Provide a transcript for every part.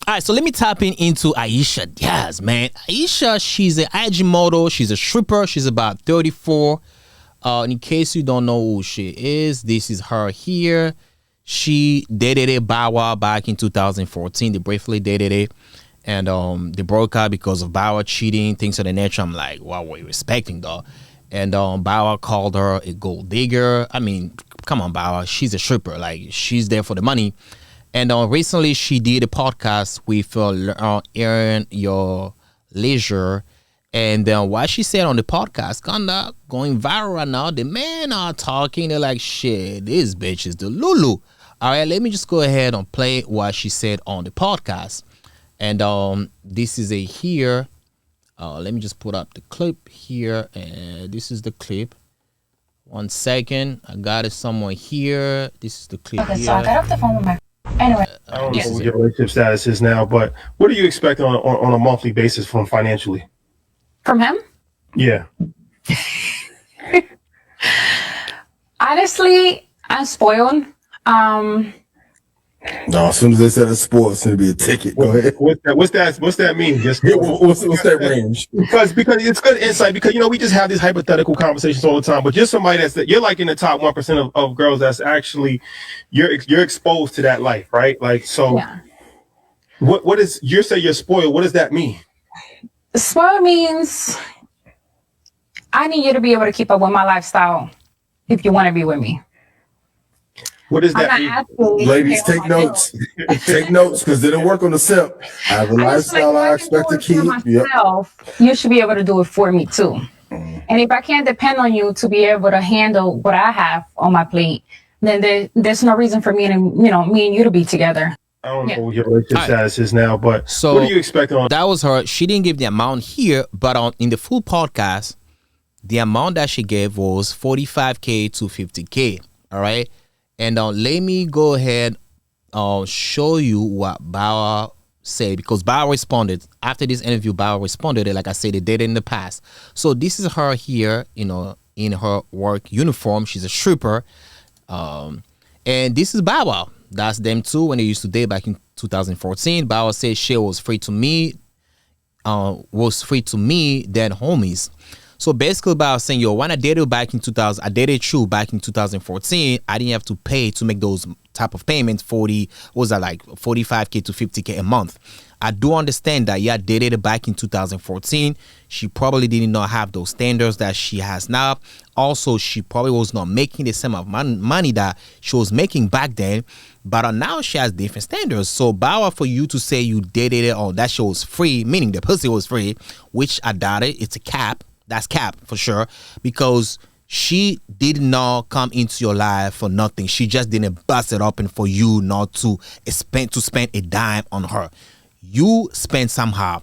All right, so let me tap into Ayisha Diaz, man. Ayisha, she's an IG model. She's a stripper. She's about 34. In case you don't know who she is, this is her here. She dated a Bow Wow back in 2014. They briefly dated it. And they broke up because of Bow Wow cheating, things of the nature. I'm like, wow, what are you expecting, though? And Bow Wow called her a gold digger. I mean, come on, Bow Wow. She's a stripper. Like, she's there for the money. And recently, she did a podcast with Earn Your Leisure. And then what she said on the podcast, kinda going viral right now. The men are talking. They're like, shit, this bitch is the Lulu. All right, let me just go ahead and play what she said on the podcast. And this is a here. Let me just put up the clip here. And this is the clip. 1 second. I got it somewhere here. This is the clip okay, here. so I got off the phone with my... Anyway. I don't know what your relationship status is now, but what do you expect on a monthly basis from financially? From him? Yeah. Honestly, I'm spoiled. No, as soon as they said it's sports, it's gonna be a ticket. Go ahead. What's that mean? Just what's that range? Because it's good insight. Because we just have these hypothetical conversations all the time. But just somebody you're like in the top 1% of girls that's actually you're exposed to that life, right? Like so. Yeah. What is you say you're spoiled? What does that mean? Spoiled means I need you to be able to keep up with my lifestyle if you want to be with me. What does that mean? Ladies, take notes. Take notes because they don't work on the simp. I have a lifestyle I expect to keep. Myself, you should be able to do it for me too. And if I can't depend on you to be able to handle what I have on my plate, then there's no reason for me and you to be together. I don't know what your relationship status is now, but so what do you expect on? That was her. She didn't give the amount here, but in the full podcast, the amount that she gave was $45K to $50K. All right. And let me go ahead show you what Bow said, because Bow responded. After this interview, Bow responded, like I said, they did it in the past. So this is her here, in her work uniform. She's a stripper. And this is Bow Wow. That's them too when they used to date back in 2014. Bow Wow said she was free to me, than homies. So basically, about saying, when I dated you back in 2014, I didn't have to pay to make those type of payments. 45K to 50K a month. I do understand that. Yeah, dated her back in 2014. She probably did not have those standards that she has now. Also, she probably was not making the same amount of money that she was making back then. But now she has different standards. So, Bow Wow, for you to say you dated it or that she was free, meaning the pussy was free, which I doubt it. It's a cap. That's cap for sure, because she did not come into your life for nothing. She just didn't bust it open for you not to spend a dime on her. You spend somehow.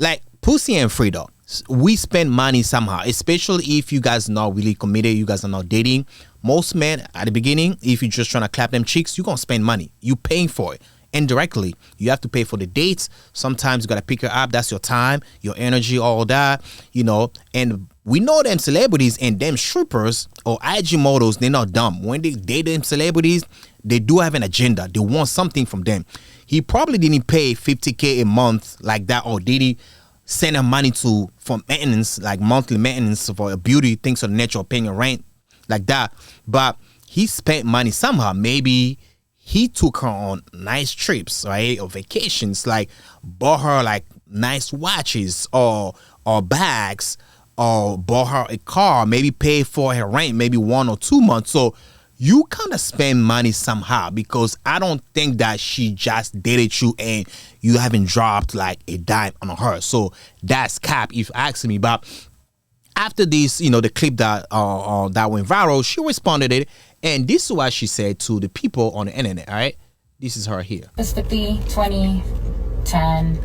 Like pussy and free though. We spend money somehow, especially if you guys are not really committed, you guys are not dating. Most men at the beginning, if you're just trying to clap them cheeks, you're gonna spend money. You paying for it. Indirectly, you have to pay for the dates. Sometimes you gotta pick her up. That's your time, your energy, all that, and we know them celebrities and them strippers or IG models, they're not dumb. When they date them celebrities, they do have an agenda. They want something from them. He probably didn't pay $50K a month like that, or did he send her money for maintenance, like monthly maintenance for a beauty, things of the nature, or paying a rent like that? But he spent money somehow. Maybe he took her on nice trips, right, or vacations, like bought her like nice watches or bags, or bought her a car, maybe paid for her rent, maybe 1 or 2 months. So you kind of spend money somehow, because I don't think that she just dated you and you haven't dropped like a dime on her. So that's cap, if you ask me. But after this, the clip that went viral, she responded it. And this is what she said to the people on the internet, all right? This is her here. It's 50, 20, 10,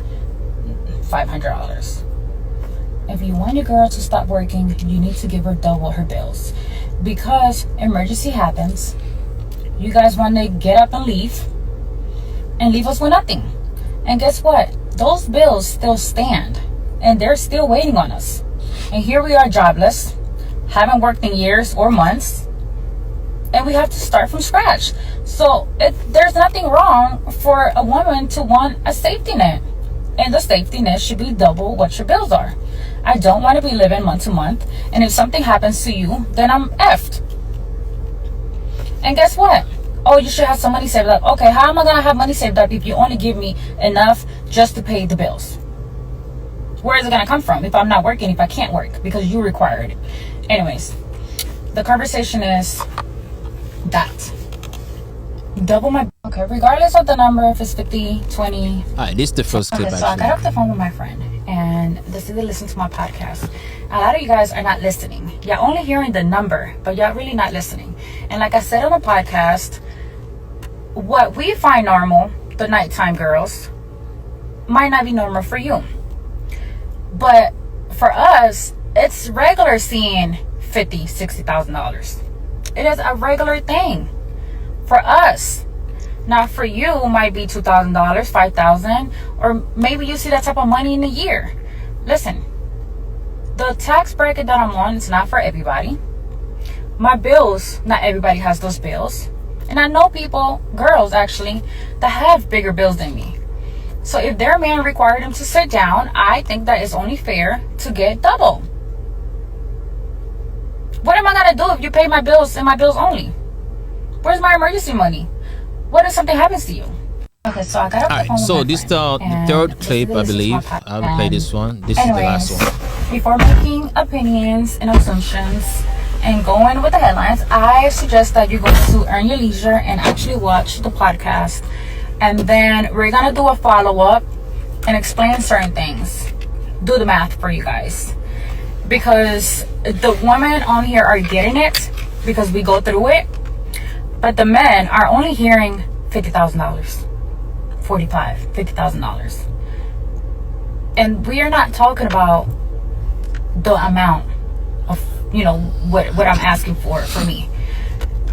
$500. If you want your girl to stop working, you need to give her double her bills. Because emergency happens, you guys want to get up and leave us with nothing. And guess what? Those bills still stand. And they're still waiting on us. And here we are jobless, haven't worked in years or months. and we have to start from scratch. So there's nothing wrong for a woman to want a safety net, and the safety net should be double what your bills are. I don't want to be living month to month, and if something happens to you, then I'm effed. And guess what? Oh, you should have some money saved up. Okay, how am I gonna have money saved up if you only give me enough just to pay the bills? Where is it gonna come from if I'm not working, if I can't work because you require it? Anyways, the conversation is that double my, okay, regardless of the number, if it's 50, 20. All right, this is the first clip. Okay, so I got off the phone with my friend, and this is to listen to my podcast. A lot of you guys are not listening. You're only hearing the number, but you're really not listening. And like I said on the podcast, what we find normal, the nighttime girls, might not be normal for you. But for us, it's regular seeing $50,000, $60,000. It is a regular thing for us. Now for you, might be $2,000, $5,000, or maybe you see that type of money in a year. Listen, the tax bracket that I'm on is not for everybody. My bills, not everybody has those bills. And I know people, girls actually, that have bigger bills than me. So if their man required them to sit down, I think that it's only fair to get double. What am I gonna do if you pay my bills and my bills only? Where's my emergency money? What if something happens to you? Okay, so I got off the phone with so my this friend, the third clip, I believe. I will play this one. This anyways, is the last one. Before making opinions and assumptions and going with the headlines, I suggest that you go to Earn Your Leisure and actually watch the podcast. And then we're gonna do a follow-up and explain certain things. Do the math for you guys. Because the women on here are getting it because we go through it. But the men are only hearing $50,000, $45,000, $50,000. And we are not talking about the amount of, what I'm asking for me.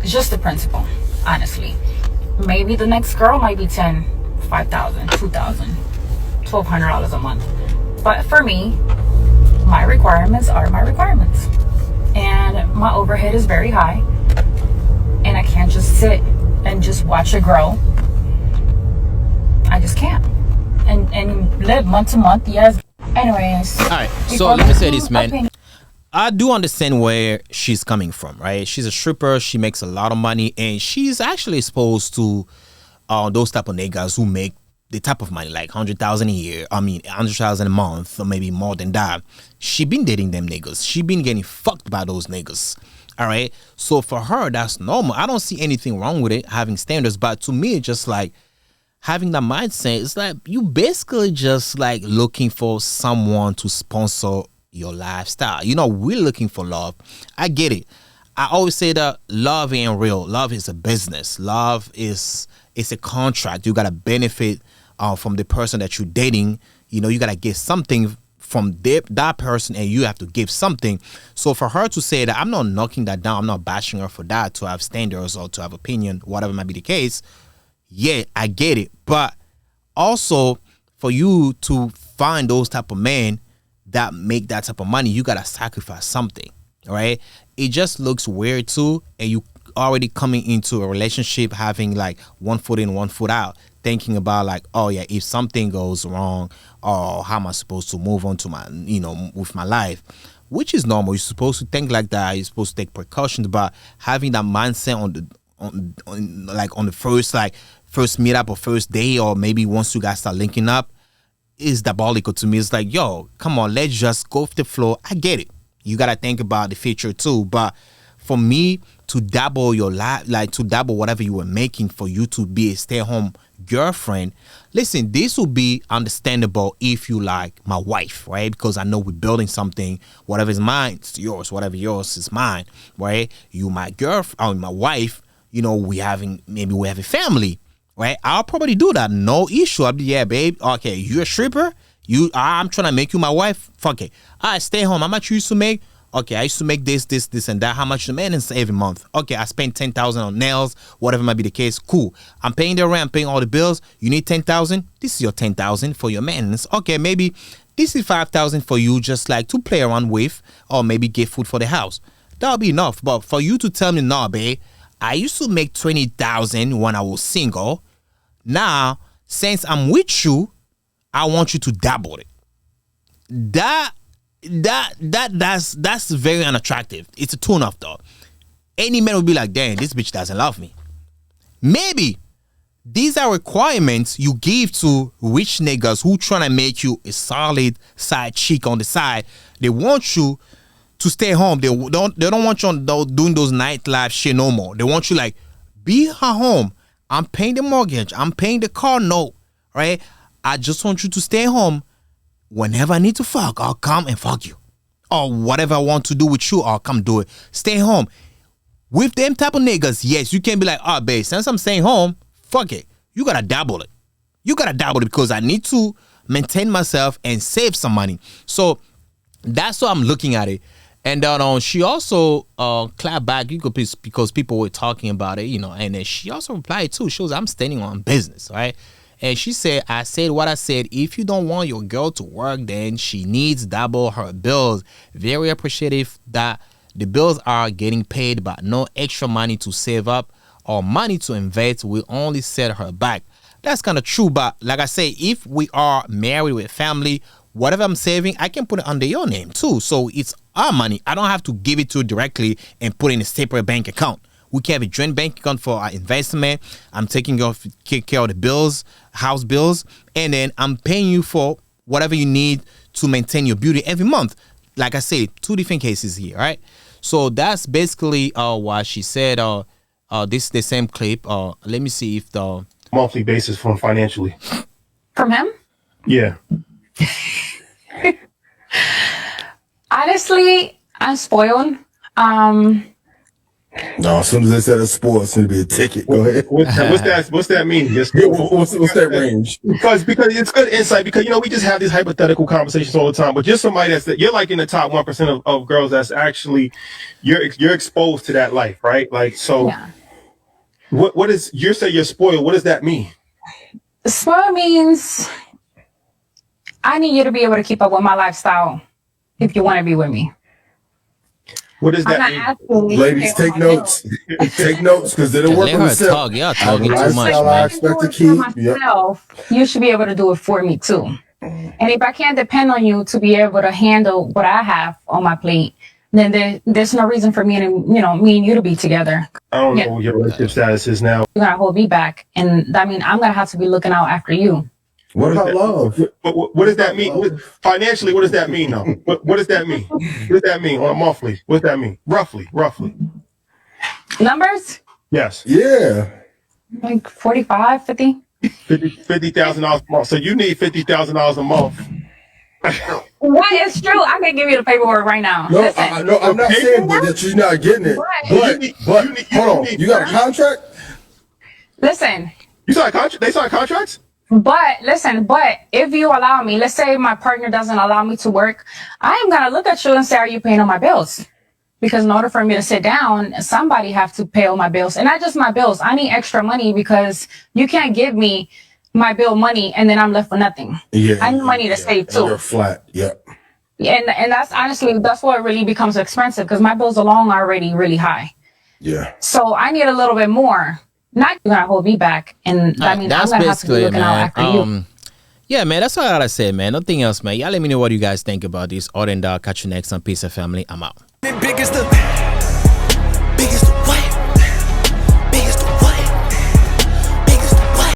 It's just the principle, honestly. Maybe the next girl might be $10,000, $5,000, $2,000, $1,200 a month. But for me, my requirements are my requirements. And my overhead is very high. And I can't just sit and just watch it grow. I just can't. And live month to month, yes. Anyways. All right, so let me say this, man. I do understand where she's coming from, right? She's a stripper. She makes a lot of money, and she's actually exposed to those type of niggas who make the type of money, like 100,000 a year. I mean, 100,000 a month, or maybe more than that. She been dating them niggas. She been getting fucked by those niggas. All right. So for her, that's normal. I don't see anything wrong with it, having standards. But to me, it's just like having that mindset. It's like you basically just like looking for someone to sponsor your lifestyle. We're looking for love. I get it. I always say that love ain't real. Love is a business. Love is a contract. You gotta benefit from the person that you're dating. You gotta get something from that person, and you have to give something. So for her to say that, I'm not knocking that down, I'm not bashing her for that, to have standards or to have opinion, whatever might be the case. Yeah, I get it. But also, for you to find those type of men that make that type of money, you gotta sacrifice something, right? It just looks weird too, and you already coming into a relationship having like one foot in, one foot out, thinking about like, oh yeah, if something goes wrong, or how am I supposed to move on to my, with my life, which is normal. You're supposed to think like that. You're supposed to take precautions, but having that mindset on the first meetup or first day, or maybe once you guys start linking up, is diabolical to me. It's like, yo, come on, let's just go with the flow. I get it. You gotta think about the future too, but for me to double your life, like to double whatever you were making for you to be a stay-at-home girlfriend, listen, this will be understandable if you like my wife, right? Because I know we're building something. Whatever is mine, it's yours. Whatever yours is mine, right? You my girlfriend, my wife. We have a family, right? I'll probably do that, no issue. I'll be, yeah, babe. Okay, you're a stripper. I'm trying to make you my wife. Fuck it. All right, stay home. How much you used to make? Okay, I used to make this, and that. How much the man is every month? Okay, I spend $10,000 on nails, whatever might be the case. Cool. I'm paying the rent, I'm paying all the bills. You need $10,000. This is your $10,000 for your maintenance. Okay, maybe this is $5,000 for you, just like to play around with, or maybe get food for the house. That'll be enough. But for you to tell me, nah, babe, I used to make 20,000 when I was single. Now, since I'm with you, I want you to double it. That's very unattractive. It's a tune off though. Any man would be like, damn, this bitch doesn't love me. Maybe these are requirements you give to rich niggas who trying to make you a solid side chick on the side. They want you to stay home. They don't want you doing those nightlife shit no more. They want you like, be at home. I'm paying the mortgage. I'm paying the car note. Right? I just want you to stay home. Whenever I need to fuck, I'll come and fuck you. Or whatever I want to do with you, I'll come do it. Stay home. With them type of niggas, yes, you can be like, oh, babe, since I'm staying home, fuck it. You gotta double it. You gotta double it because I need to maintain myself and save some money. So that's how I'm looking at it. And she also clapped back because people were talking about it, you know, and then she also replied too. She was, I'm standing on business, right? And she said, I said what I said. If you don't want your girl to work, then she needs double her bills. Very appreciative that the bills are getting paid, but no extra money to save up or money to invest will only set her back. That's kind of true, but like I say, if we are married with family, whatever I'm saving, I can put it under your name too. So it's our money. I don't have to give it to you directly and put it in a separate bank account. We can have a joint bank account for our investment. I'm taking care of the bills, house bills, and then I'm paying you for whatever you need to maintain your beauty every month. Like I said, two different cases here, right? So that's basically what she said. This is the same clip. Let me see if the monthly basis from financially. From him? Yeah. Honestly, I'm spoiled. No, as soon as they said a sport, it's gonna be a ticket. Go ahead. What's that mean? What's that range? Because it's good insight. Because you know we just have these hypothetical conversations all the time. But just somebody you're like in the top 1% of girls that's actually you're exposed to that life, right? Like so. Yeah. What is you say you're spoiled? What does that mean? Spoiled means I need you to be able to keep up with my lifestyle if you want to be with me. What does that mean? Ladies, take notes. Take notes because it'll work on the talk. Yeah, talking too much. I expect to keep. You should be able to do it for me too. And if I can't depend on you to be able to handle what I have on my plate, then there's no reason for me and you to be together. I don't know what your relationship status is now. You're gonna hold me back, and I mean I'm gonna have to be looking out after you. What about love? What does that mean? Financially, what does that mean though? What does that mean? What does that mean on a monthly? What does that mean? Roughly. Numbers? Yes. Yeah. Like 45, 50? $50,000 a month. So you need $50,000 a month. What is true? I can give you the paperwork right now. No, I'm not saying that you're not getting it. But hold on. You got a contract? Listen. You signed a contract? They signed contracts? But listen, if you allow me, let's say my partner doesn't allow me to work, I am going to look at you and say, are you paying all my bills? Because in order for me to sit down, somebody have to pay all my bills. And not just my bills. I need extra money because you can't give me my bill money and then I'm left with nothing. Yeah, I need money to save too. You're flat. Yep. And that's honestly, that's what really becomes expensive because my bills alone are already really high. Yeah. So I need a little bit more. Not gonna hold me back, and I mean I'm gonna have to be looking out after you. Yeah, man, that's all I gotta say, man. Nothing else, man. Y'all let me know what you guys think about this. Other than that, catch you next on Peace of Family. I'm out.